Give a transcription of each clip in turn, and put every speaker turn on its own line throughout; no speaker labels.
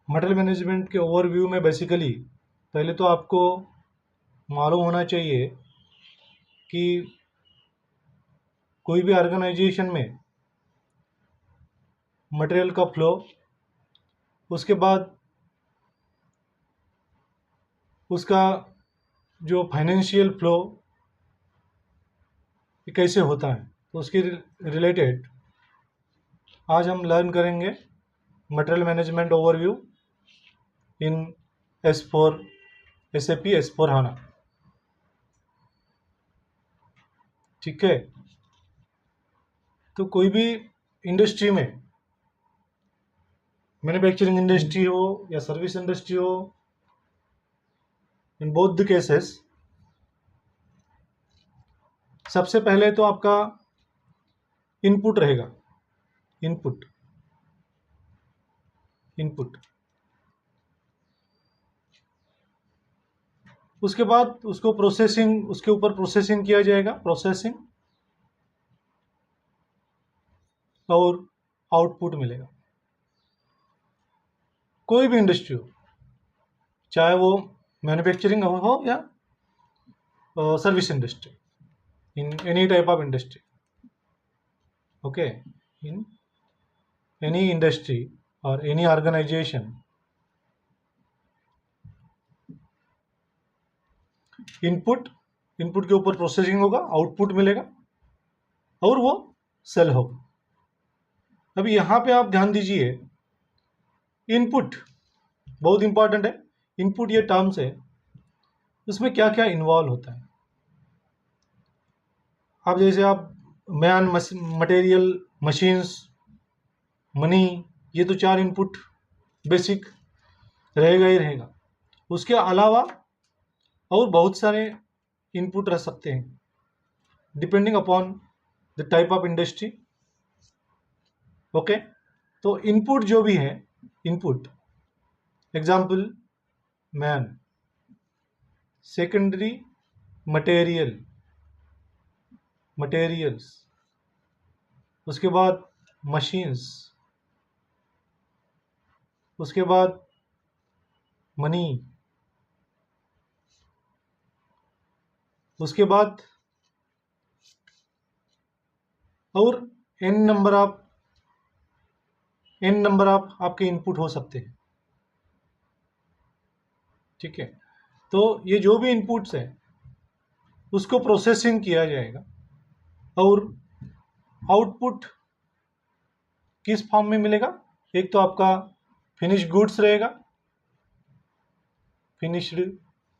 Material management के overview में basically पहले तो आपको मालूम होना चाहिए कि कोई भी ऑर्गेनाइजेशन में मटेरियल का फ्लो, उसके बाद उसका जो फाइनेंशियल फ्लो कैसे होता है, तो उसके रिलेटेड आज हम लर्न करेंगे मटेरियल मैनेजमेंट ओवरव्यू इन S4 SAP S/4HANA। ठीक है, तो कोई भी इंडस्ट्री में, मैन्युफैक्चरिंग इंडस्ट्री हो या सर्विस इंडस्ट्री हो, इन बोथ द केसेस सबसे पहले तो आपका इनपुट रहेगा। इनपुट उसके बाद उसको प्रोसेसिंग, उसके ऊपर प्रोसेसिंग किया जाएगा, प्रोसेसिंग, और आउटपुट मिलेगा। कोई भी इंडस्ट्री हो, चाहे वो मैन्युफैक्चरिंग हो या service industry, in any type of industry, okay, in any industry और एनी ऑर्गेनाइजेशन, इनपुट के ऊपर प्रोसेसिंग होगा, आउटपुट मिलेगा और वो सेल होगा। अभी यहाँ पे आप ध्यान दीजिए, इनपुट बहुत इंपॉर्टेंट है। इनपुट ये टर्म्स है, उसमें क्या क्या इन्वॉल्व होता है। आप जैसे आप मैन, मटेरियल, मशीन्स, मनी, ये तो 4 इनपुट बेसिक रहेगा ही रहेगा। उसके अलावा और बहुत सारे इनपुट रह सकते हैं depending upon the type of industry, okay. तो इनपुट जो भी है, input example man, secondary materials, उसके बाद मशीन्स, उसके बाद मनी, उसके बाद और n नंबर ऑफ आपके इनपुट हो सकते हैं। ठीक है, तो ये जो भी इनपुट्स है उसको प्रोसेसिंग किया जाएगा और आउटपुट किस फॉर्म में मिलेगा। एक तो आपका फिनिश्ड गुड्स रहेगा, फिनिश्ड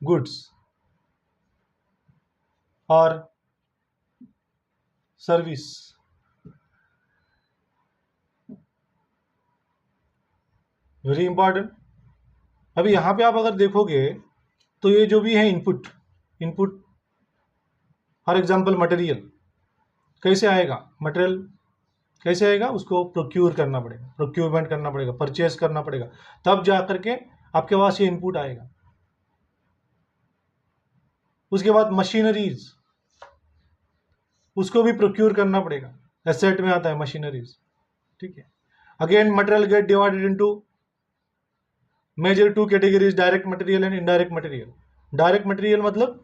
गुड्स और सर्विस। Very important. अभी यहाँ पे आप अगर देखोगे तो ये जो भी है इनपुट फॉर एग्जांपल मटेरियल कैसे आएगा, मटेरियल कैसे आएगा, उसको प्रोक्योर करना पड़ेगा, प्रोक्योरमेंट करना पड़ेगा, परचेस करना पड़ेगा, तब जा करके आपके पास ये इनपुट आएगा। उसके बाद मशीनरीज, उसको भी प्रोक्योर करना पड़ेगा, एसेट में आता है मशीनरीज। ठीक है, again material get divided into major 2 categories, direct material and indirect material. Direct material मतलब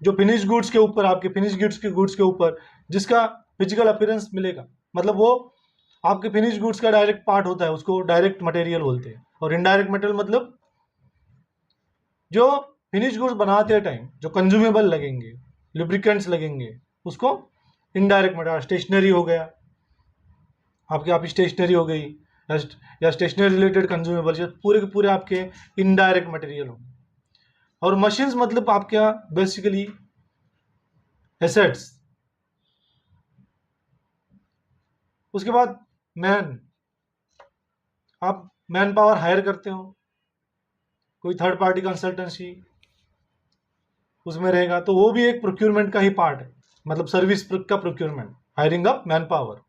जो फिनिश गुड्स के ऊपर, आपके फिनिश गुड्स के ऊपर जिसका फिजिकल अपीयरेंस मिलेगा, मतलब वो आपके फिनिश गुड्स का डायरेक्ट पार्ट होता है, उसको डायरेक्ट मटेरियल बोलते हैं। और इनडायरेक्ट मटेरियल मतलब जो फिनिश गुड्स बनाते टाइम जो कंज्यूमेबल लगेंगे, लुब्रिकेंट्स लगेंगे, उसको इनडायरेक्ट मटेरियल। स्टेशनरी हो गया, आपकी स्टेशनरी हो गई, या स्टेशनरी रिलेटेड कंज्यूमेबल, पूरे के पूरे आपके इनडायरेक्ट मटेरियल होंगे। और मशीन्स मतलब आपका बेसिकली एसेट्स। उसके बाद मैन, आप मैन पावर हायर करते हो, कोई थर्ड पार्टी कंसल्टेंसी उसमें रहेगा, तो वो भी एक प्रोक्योरमेंट का ही पार्ट है, मतलब सर्विस का procurement, hiring up man power.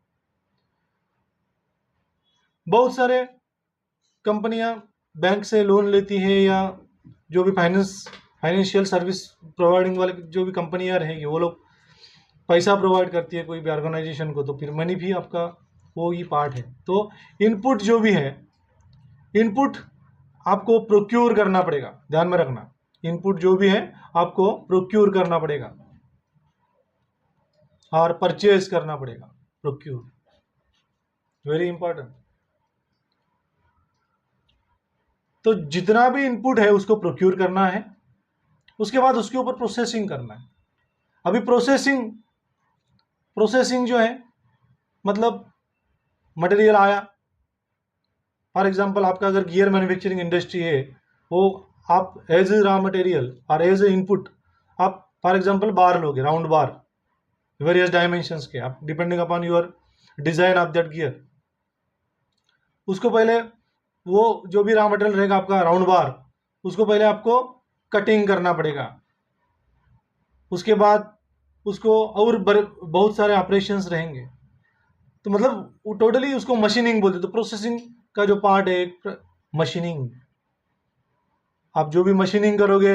बहुत सारे कंपनियां बैंक से लोन लेती है, या जो भी फाइनेंशियल सर्विस प्रोवाइडिंग वाले जो भी कंपनियां रहेंगी, वो लोग पैसा प्रोवाइड करती है कोई भी ऑर्गेनाइजेशन को, तो फिर मनी भी आपका वो ही पार्ट है। तो इनपुट जो भी है, इनपुट आपको प्रोक्यूर करना पड़ेगा, ध्यान में रखना, इनपुट जो भी है आपको प्रोक्यूर करना पड़ेगा और परचेज करना पड़ेगा, प्रोक्यूर, वेरी इंपॉर्टेंट। तो जितना भी इनपुट है उसको प्रोक्यूर करना है, उसके बाद उसके ऊपर प्रोसेसिंग करना है। अभी प्रोसेसिंग जो है मतलब मटेरियल आया, फॉर एग्जांपल आपका अगर गियर मैन्युफैक्चरिंग इंडस्ट्री है, वो आप एज ए रॉ मटेरियल और एज ए इनपुट आप फॉर एग्जांपल बार लोगे, राउंड बार, वेरियस डायमेंशंस के, आप depending upon your design of that gear, उसको पहले वो जो भी रॉ मटेरियल रहेगा आपका राउंड बार, उसको पहले आपको कटिंग करना पड़ेगा, उसके बाद उसको और बहुत सारे ऑपरेशंस रहेंगे, तो मतलब वो टोटली उसको मशीनिंग बोलते। तो प्रोसेसिंग का जो पार्ट है एक मशीनिंग, आप जो भी मशीनिंग करोगे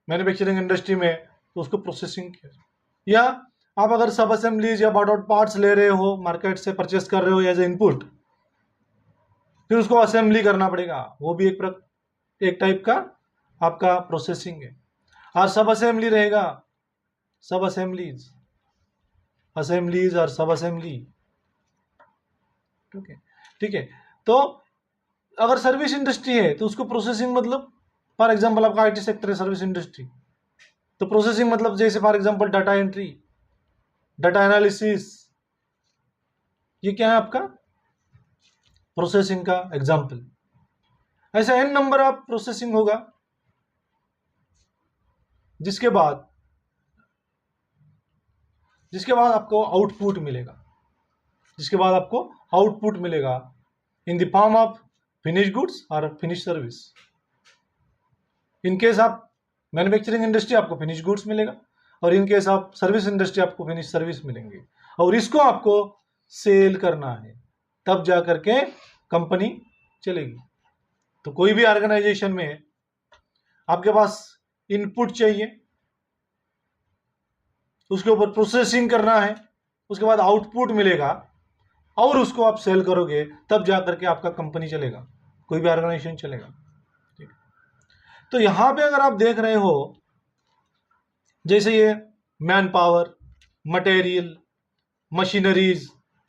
मैन्युफैक्चरिंग इंडस्ट्री में तो उसको प्रोसेसिंग किया। या आप अगर सब असेंबलीज या पार्ट्स ले रहे हो, मार्केट से परचेस कर रहे हो एज ए इनपुट, फिर उसको असेंबली करना पड़ेगा, वो भी एक टाइप का आपका प्रोसेसिंग है। और सब असेंबली रहेगा, सब असेंबलीज और सब असेंबली, ठीक है। तो अगर सर्विस इंडस्ट्री है तो उसको प्रोसेसिंग मतलब, फॉर एग्जांपल आपका आईटी सेक्टर है, सर्विस इंडस्ट्री, तो प्रोसेसिंग मतलब जैसे for example data entry, data analysis, ये क्या है आपका प्रोसेसिंग का एग्जांपल। ऐसा एन नंबर ऑफ प्रोसेसिंग होगा, जिसके बाद आपको आउटपुट मिलेगा, इन the form of finish goods और फिनिश सर्विस। इन केस आप मैन्युफैक्चरिंग इंडस्ट्री आपको फिनिश गुड्स मिलेगा, और इन केस आप सर्विस इंडस्ट्री आपको फिनिश सर्विस मिलेंगे, और इसको आपको सेल करना है, तब जा करके कंपनी चलेगी। तो कोई भी ऑर्गेनाइजेशन में आपके पास इनपुट चाहिए, उसके ऊपर प्रोसेसिंग करना है, उसके बाद आउटपुट मिलेगा, और उसको आप सेल करोगे, तब जा करके आपका कंपनी चलेगा, कोई भी ऑर्गेनाइजेशन चलेगा। ठीक। तो यहां पे अगर आप देख रहे हो, जैसे ये man power, material, machineries,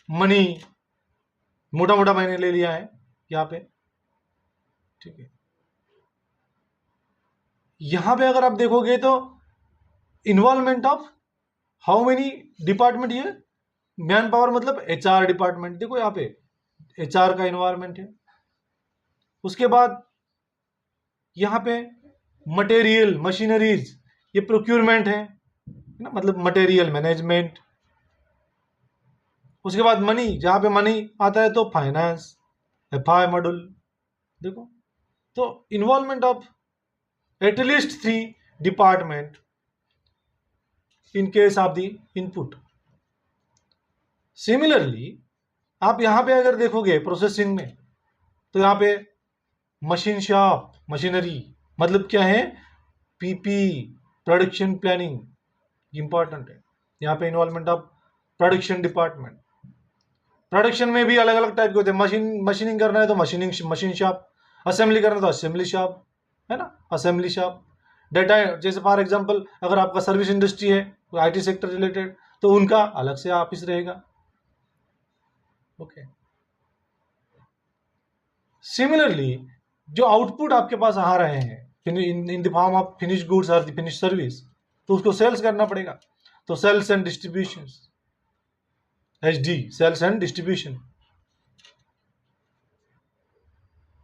money, मोटा मोटा मैंने ले लिया है यहाँ पे, ठीक है। यहां पे अगर आप देखोगे तो involvement of how many department, ये मैन पावर मतलब एचआर डिपार्टमेंट, देखो यहाँ पे एचआर का इन्वायरमेंट है। उसके बाद यहाँ पे मटेरियल, मशीनरीज, ये प्रोक्यूरमेंट है ना, मतलब मटेरियल मैनेजमेंट। उसके बाद मनी, जहां पे मनी आता है तो फाइनेंस, एफआई मॉड्यूल, देखो। तो involvement of at least 3 department in case of the input. Similarly आप यहां पे अगर देखोगे प्रोसेसिंग में, तो यहां पे मशीन शॉप, मशीनरी मतलब क्या है, पीपी, प्रोडक्शन प्लानिंग, इंपॉर्टेंट है। यहाँ पे involvement of production department. Production में भी अलग अलग टाइप के होते हैं, मशीनिंग करना है तो मशीन शॉप, असेंबली करना है तो असेंबली शॉप, है ना, असेंबली शॉप। डेटा, जैसे फॉर एग्जांपल अगर आपका सर्विस इंडस्ट्री है, आईटी सेक्टर रिलेटेड, तो उनका अलग से ऑफिस रहेगा, ओके। सिमिलरली जो आउटपुट आपके पास आ रहे हैं in the form of finish goods और द फिनिश सर्विस, तो उसको सेल्स करना पड़ेगा, तो sales and distribution, HD, sales and distribution.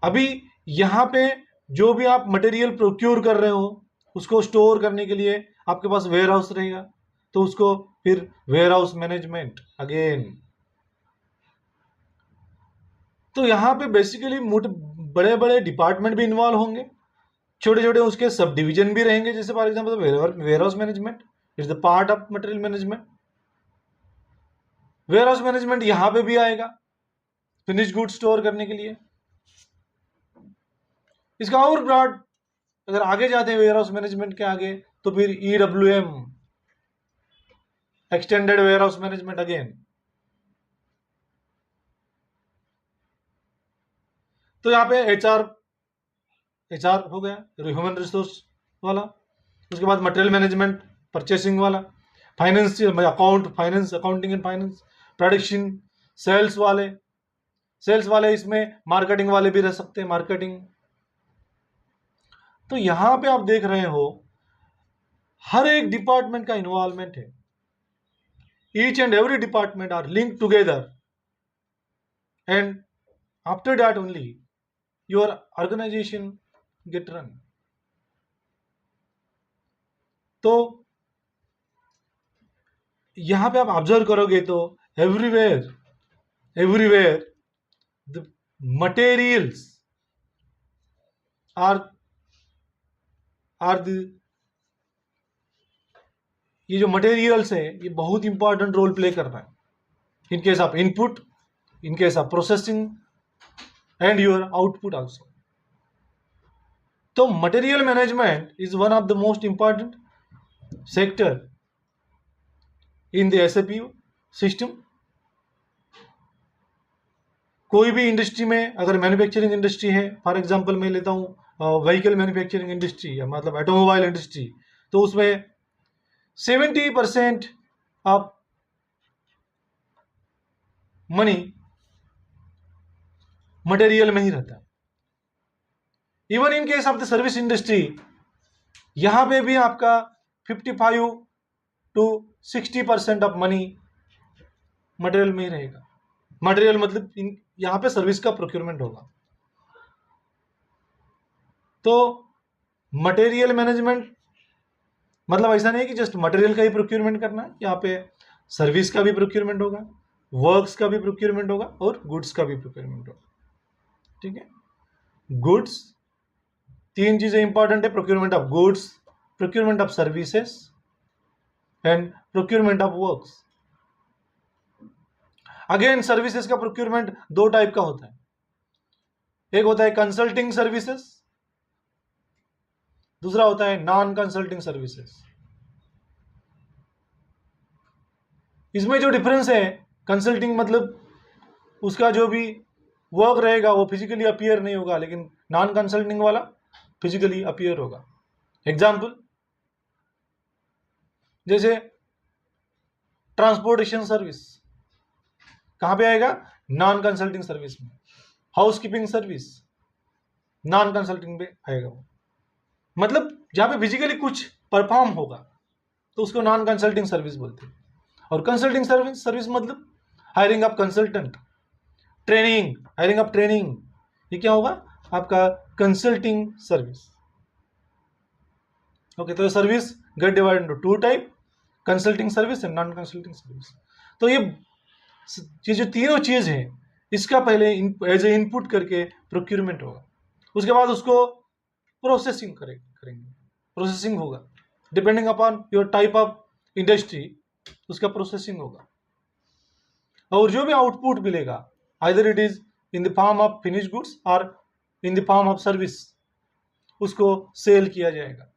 अभी यहां पे जो भी आप मटेरियल प्रोक्योर कर रहे हो, उसको स्टोर करने के लिए आपके पास वेयर हाउस रहेगा, तो उसको फिर वेयर हाउस मैनेजमेंट अगेन। तो यहां पे बेसिकली बड़े बड़े डिपार्टमेंट भी इन्वॉल्व होंगे, छोटे छोटे उसके सब डिवीजन भी रहेंगे, जैसे for example warehouse management is the part of material management. Warehouse management यहां पे भी आएगा, फिनिश गुड स्टोर करने के लिए। इसका और ब्रॉड अगर आगे जाते हैं वेयर हाउस मैनेजमेंट के आगे, तो फिर EWM, extended warehouse management again. तो यहाँ पे एचआर HR हो गया, ह्यूमन रिसोर्स वाला। उसके बाद मटेरियल मैनेजमेंट, परचेसिंग वाला, finance finance, accounting and finance, production, sales वाले इसमें मार्केटिंग वाले भी रह सकते हैं, मार्केटिंग। तो यहां पे आप देख रहे हो हर एक डिपार्टमेंट का इन्वॉल्वमेंट है। Each and every department are link together, and after that only your organization get run. तो यहां पे आप ऑब्जर्व करोगे तो everywhere the materials are the, ये जो मटेरियल्स है ये बहुत इंपॉर्टेंट रोल प्ले कर रहा है in case of input, in case of processing and your output also. तो material management is one of the most important sector in the SAP system. कोई भी इंडस्ट्री में, अगर मैन्युफैक्चरिंग इंडस्ट्री है, for example मैं लेता हूँ व्हीकल मैन्युफैक्चरिंग इंडस्ट्री या मतलब ऑटोमोबाइल इंडस्ट्री, तो उसमें 70% ऑफ मनी मटेरियल में ही रहता है। Even in case of the service industry, यहां पे भी आपका 55 to 60% ऑफ मनी मटेरियल में ही रहेगा। मटेरियल मतलब यहां पे सर्विस का प्रोक्योरमेंट होगा। तो मटेरियल मैनेजमेंट मतलब ऐसा नहीं कि जस्ट मटेरियल का ही प्रोक्योरमेंट करना है, यहाँ पे सर्विस का भी प्रोक्योरमेंट होगा, वर्क्स का भी प्रोक्योरमेंट होगा और गुड्स का भी प्रोक्योरमेंट होगा। ठीक है, गुड्स, तीन चीजें इंपॉर्टेंट है, procurement of goods, procurement of services and procurement of works. Again services का प्रोक्योरमेंट दो टाइप का होता है, एक होता है कंसल्टिंग सर्विसेज, दूसरा होता है नॉन कंसल्टिंग सर्विसेज। इसमें जो डिफरेंस है, कंसल्टिंग मतलब उसका जो भी वर्क रहेगा वो फिजिकली अपीयर नहीं होगा, लेकिन नॉन कंसल्टिंग वाला फिजिकली अपीयर होगा। एग्जाम्पल जैसे ट्रांसपोर्टेशन सर्विस कहां पे आएगा? नॉन कंसल्टिंग सर्विस में। हाउसकीपिंग सर्विस नॉन कंसल्टिंग पे आएगा वो, मतलब जहां पे फिजिकली कुछ परफॉर्म होगा तो उसको नॉन कंसल्टिंग सर्विस बोलते हैं। और कंसल्टिंग सर्विस मतलब hiring of consultant, training, hiring of training, ये क्या होगा आपका कंसल्टिंग सर्विस। ओके, तो service gate divided into two type, consulting service and non consulting service. तो ये जो तीनों चीज है इसका पहले एज ए इनपुट करके प्रोक्यूरमेंट होगा, उसके बाद उसको प्रोसेसिंग करेंगे, प्रोसेसिंग होगा depending upon your type of industry, उसका प्रोसेसिंग होगा। और जो भी आउटपुट मिलेगा either it is in the form of finish goods और in the form of service, उसको सेल किया जाएगा।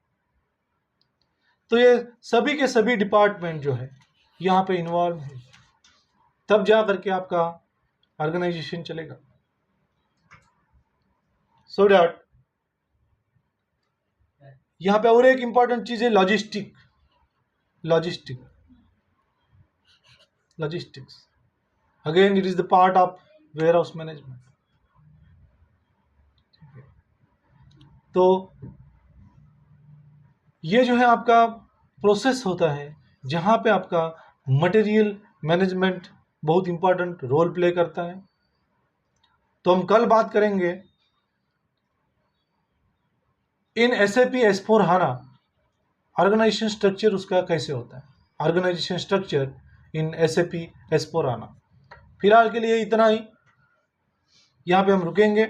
तो ये सभी के सभी डिपार्टमेंट जो है यहाँ पे इन्वॉल्व है, तब जा करके आपका ऑर्गेनाइजेशन चलेगा। सो डैट यहाँ पे और एक इंपॉर्टेंट चीज है logistics. Again it is the part of warehouse management. तो ये जो है आपका प्रोसेस होता है जहां पे आपका मटेरियल मैनेजमेंट बहुत इंपॉर्टेंट रोल प्ले करता है। तो हम कल बात करेंगे इन SAP S/4HANA ऑर्गेनाइजेशन स्ट्रक्चर उसका कैसे होता है, organisation structure in SAP S/4HANA। फिलहाल के लिए इतना ही, यहाँ पे हम रुकेंगे।